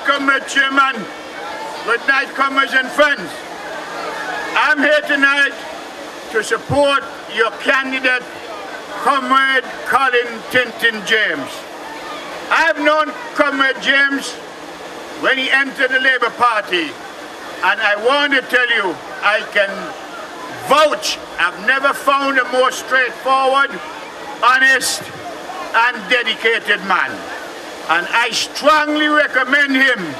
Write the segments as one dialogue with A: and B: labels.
A: Comrade Chairman. Good night, comrades and friends. I'm here tonight to support your candidate, Comrade Colin Tintin James. I've known Comrade James when he entered the Labour Party, and I want to tell you, I can vouch, I've never found a more straightforward, honest, and dedicated man. And I strongly recommend him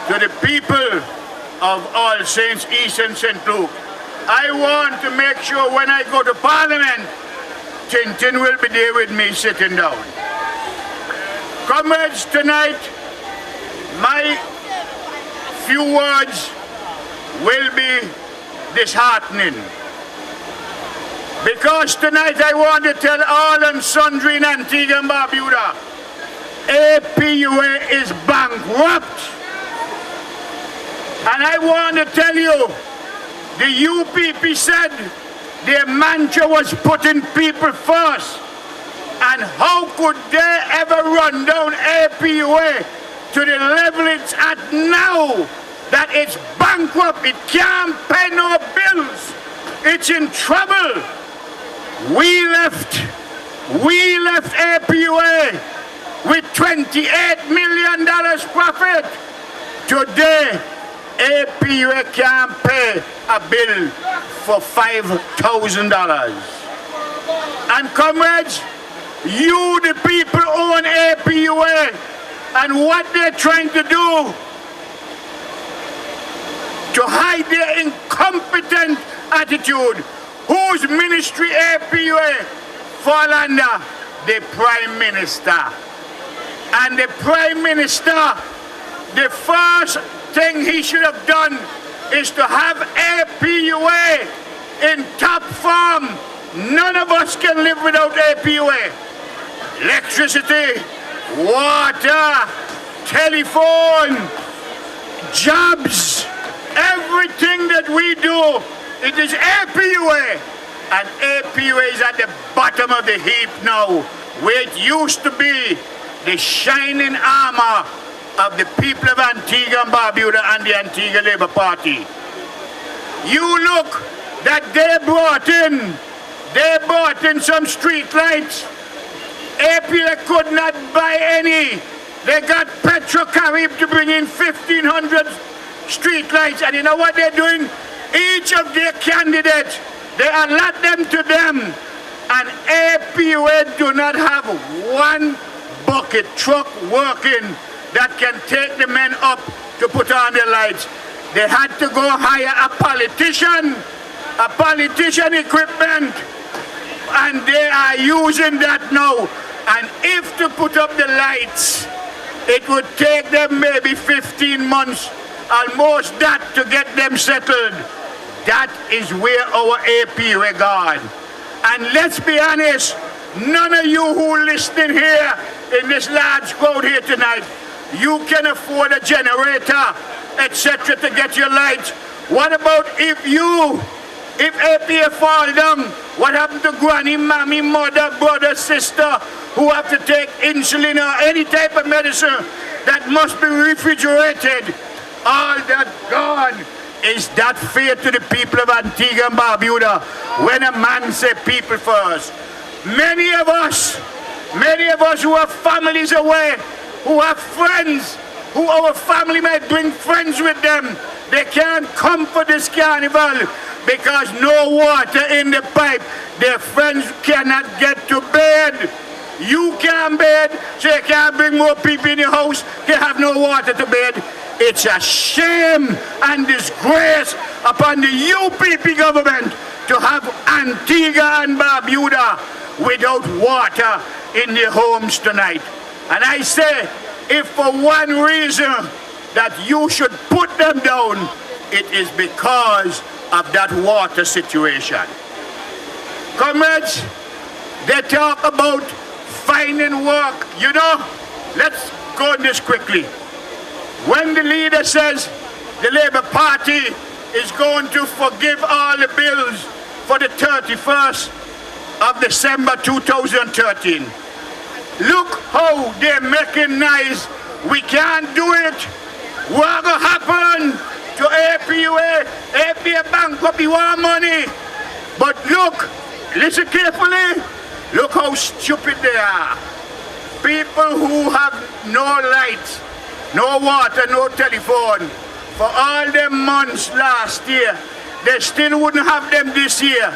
A: to the people of All Saints East and St. Luke. I want to make sure when I go to Parliament, Tintin will be there with me sitting down. Comrades, tonight, my few words will be disheartening. Because tonight I want to tell all and sundry in Antigua and Barbuda, APUA is bankrupt. And I want to tell you, the UPP said their mantra was putting people first. And how could they ever run down APUA to the level it's at now, that it's bankrupt, it can't pay no bills, it's in trouble. We left APUA with $28 million profit. Today, APUA can't pay a bill for $5,000. And comrades, you the people own APUA, and what they're trying to do to hide their incompetent attitude. Whose ministry APUA fall under? The Prime Minister. And the Prime Minister, the first thing he should have done is to have APUA in top form. None of us can live without APUA. Electricity, water, telephone, jobs, everything that we do, it is APUA. And APUA is at the bottom of the heap now, where it used to be the shining armor of the people of Antigua and Barbuda and the Antigua Labour Party. You look that they brought in some street lights. APUA could not buy any. They got Petrocarib to bring in 1,500 street lights. And you know what they're doing? Each of their candidates, they allot them to them. And APUA do not have one bucket truck working that can take the men up to put on their lights. They had to go hire a politician equipment, and they are using that now. And if to put up the lights, it would take them maybe 15 months, almost that, to get them settled. That is where our APUA gone. And let's be honest, none of you who are listening here in this large crowd here tonight, you can afford a generator, etc. to get your lights. What about if APUA fall down? What happened to granny, mommy, mother, brother, sister, who have to take insulin or any type of medicine that must be refrigerated? All that gone. Is that fair to the people of Antigua and Barbuda when a man say people first? Many of us who have families away, who have friends, who our family might bring friends with them, they can't come for this carnival because no water in the pipe. Their friends cannot get to bed. You can't bed, so you can't bring more people in your house. You have no water to bed. It's a shame and disgrace upon the UPP government to have Antigua and Barbuda without water in their homes tonight. And I say, if for one reason that you should put them down, it is because of that water situation. Comrades, they talk about finding work. You know, let's go on this quickly. When the leader says the Labour Party is going to forgive all the bills for the 31st of December 2013, look how they're making nice. We can't do it What going to happen to APUA? APA bankrupt, you want money. But look, listen carefully, look how stupid they are. People who have no lights, no water, no telephone, for all them months last year, they still wouldn't have them this year.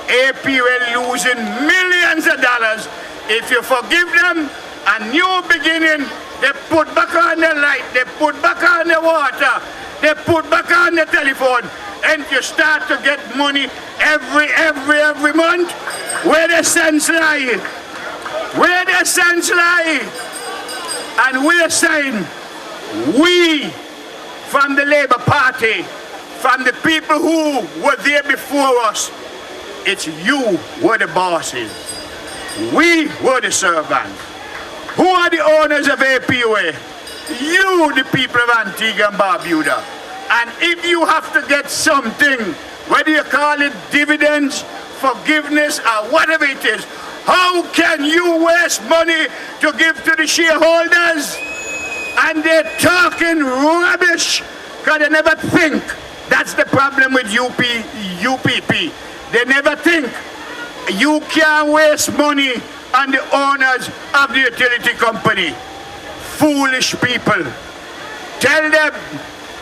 A: APUA losing millions of dollars. If you forgive them, a new beginning, they put back on the light, they put back on the water, they put back on the telephone, and you start to get money every month. Where the sense lie? Where the sense lie? And we're saying, we from the Labour Party, from the people who were there before us, it's you were the bosses. We were the servants. Who are the owners of APUA? You, the people of Antigua and Barbuda. And if you have to get something, whether you call it dividends, forgiveness, or whatever it is, how can you waste money to give to the shareholders? And they're talking rubbish because they never think. That's the problem with UPP. They never think. You can't waste money on the owners of the utility company. Foolish people. Tell them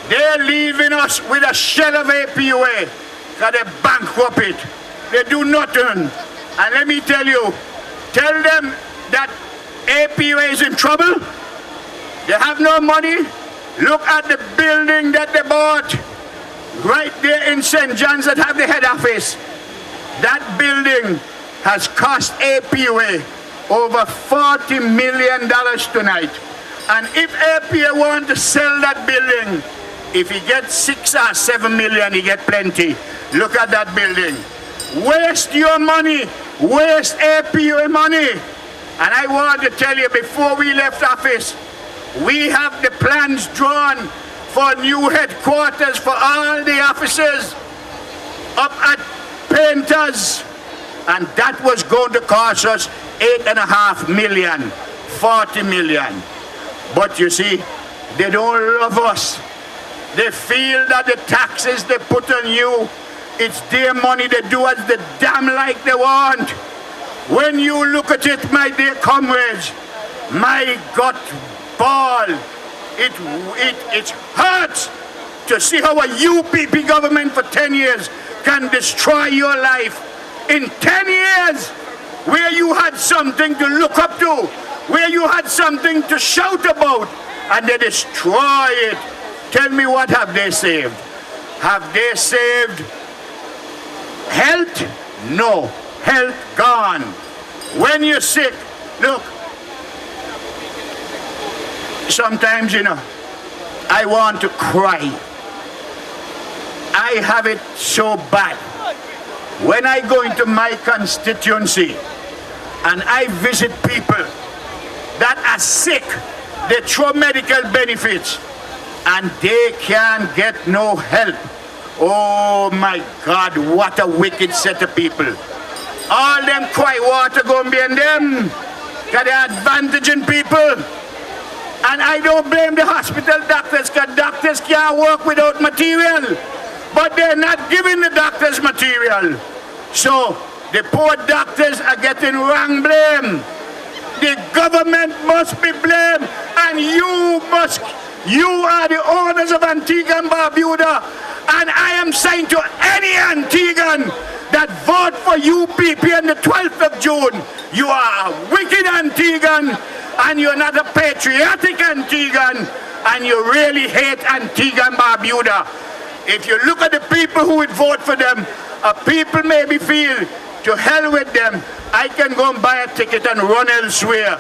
A: they're leaving us with a shell of APUA because they bankrupt it. They do nothing. And let me tell you, tell them that APUA is in trouble. They have no money. Look at the building that they bought right there in St. John's that have the head office. That building has cost APUA over $40 million tonight. And if APUA want to sell that building, if he gets 6 or 7 million, he get plenty. Look at that building. Waste your money. Waste APUA money. And I want to tell you, before we left office, we have the plans drawn for new headquarters for all the officers up at Painters. And that was going to cost us $8.5 million, 40 million. But you see, they don't love us. They feel that the taxes they put on you, it's their money. They do as they damn like they want. When you look at it, my dear comrades, my gut ball, it hurts to see how a UPP government for 10 years can destroy your life. In 10 years, where you had something to look up to, where you had something to shout about, and they destroy it. Tell me, what have they saved? Have they saved health? No. Health gone. When you're sick, look, sometimes, I want to cry. I have it so bad. When I go into my constituency and I visit people that are sick, they throw medical benefits and they can't get no help. Oh my God, what a wicked set of people. All them cry water going behind them, because they're advantaging people. And I don't blame the hospital doctors, because doctors can't work without material. But they're not giving the doctors material. So the poor doctors are getting wrong blame. The government must be blamed, and you are the owners of Antigua and Barbuda. And I am saying to any Antiguan that vote for UPP on the 12th of June, you are a wicked Antiguan, and you're not a patriotic Antiguan, and you really hate Antigua and Barbuda. If you look at the people who would vote for them, people maybe feel, to hell with them, I can go and buy a ticket and run elsewhere.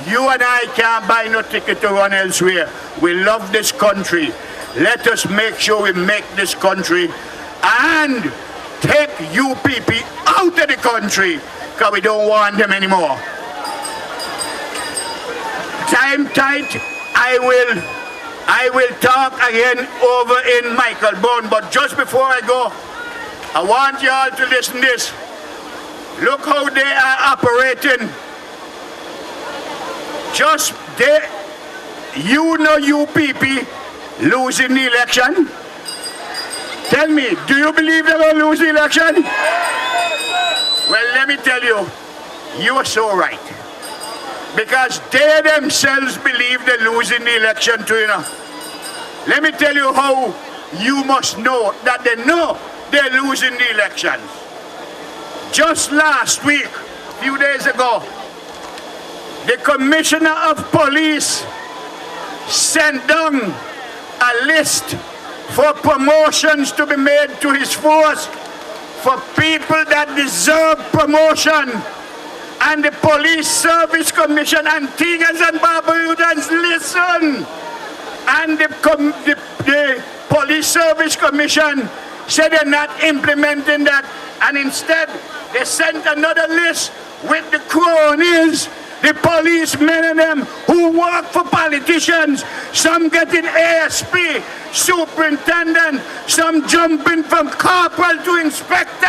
A: You and I can't buy no ticket to run elsewhere. We love this country. Let us make sure we make this country and take UPP out of the country, because we don't want them anymore. Time tight, I will talk again over in Michael Bone, but just before I go, I want you all to listen to this. Look how they are operating. UPP losing the election? Tell me, do you believe they're going to lose the election? Well, let me tell you, you are so right. Because they themselves believe they're losing the election too, you know. Let me tell you how you must know that they know they're losing the elections. Just last week, a few days ago, the Commissioner of Police sent down a list for promotions to be made to his force for people that deserve promotion. And the Police Service Commission, Antiguans and Barbudans, listen. And the Police Service Commission said they're not implementing that. And instead, they sent another list with the cronies, the policemen and them who work for politicians. Some getting ASP, superintendent, some jumping from corporal to inspector.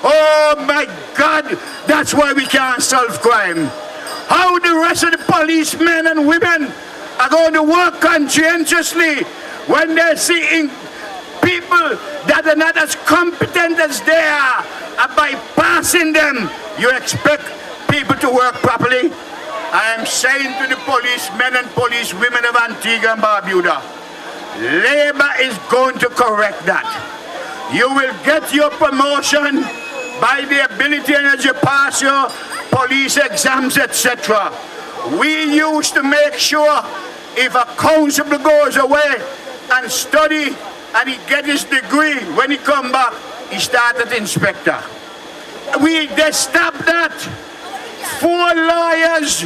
A: Oh my God, that's why we can't solve crime. How the rest of the policemen and women are going to work conscientiously when they're seeing people that are not as competent as they are, and bypassing them, you expect people to work properly? I am saying to the policemen and policewomen of Antigua and Barbuda, Labour is going to correct that. You will get your promotion by the ability and as you pass your police exams, etc. We used to make sure if a constable goes away and study and he get his degree, when he come back, he started inspector. They stopped that. 4 lawyers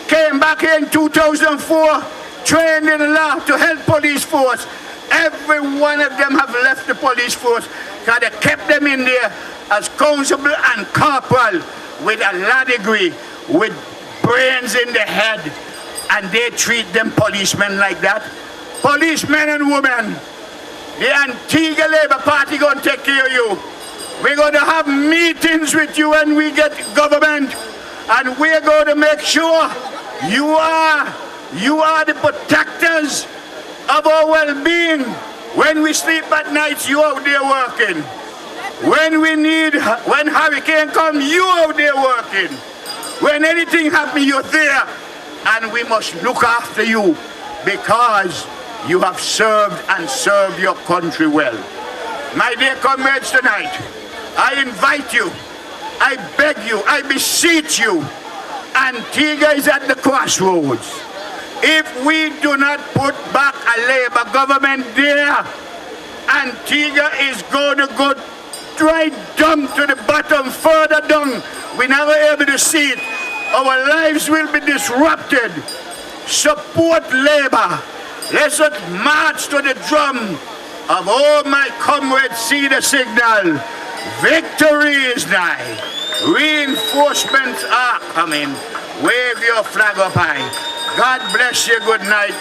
A: came back here in 2004, trained in law to help police force. Every one of them have left the police force because they kept them in there as constable and corporal with a law degree, with brains in the head, and they treat them policemen like that. Policemen and women, the Antigua Labour Party going to take care of you. We're going to have meetings with you when we get government, and we're going to make sure you are the protectors of our well-being. When we sleep at night, you out there working. When hurricane come, you out there working. When anything happens, you're there. And we must look after you because you have served and served your country well. My dear comrades, tonight, I invite you, I beg you, I beseech you, Antigua is at the crossroads. If we do not put back a Labour government there, Antigua is going to go right down to the bottom, further down. We're never able to see it. Our lives will be disrupted. Support Labour. Let's not march to the drum of all my comrades see the signal. Victory is nigh. Reinforcements are coming. Wave your flag up high. God bless you. Good night.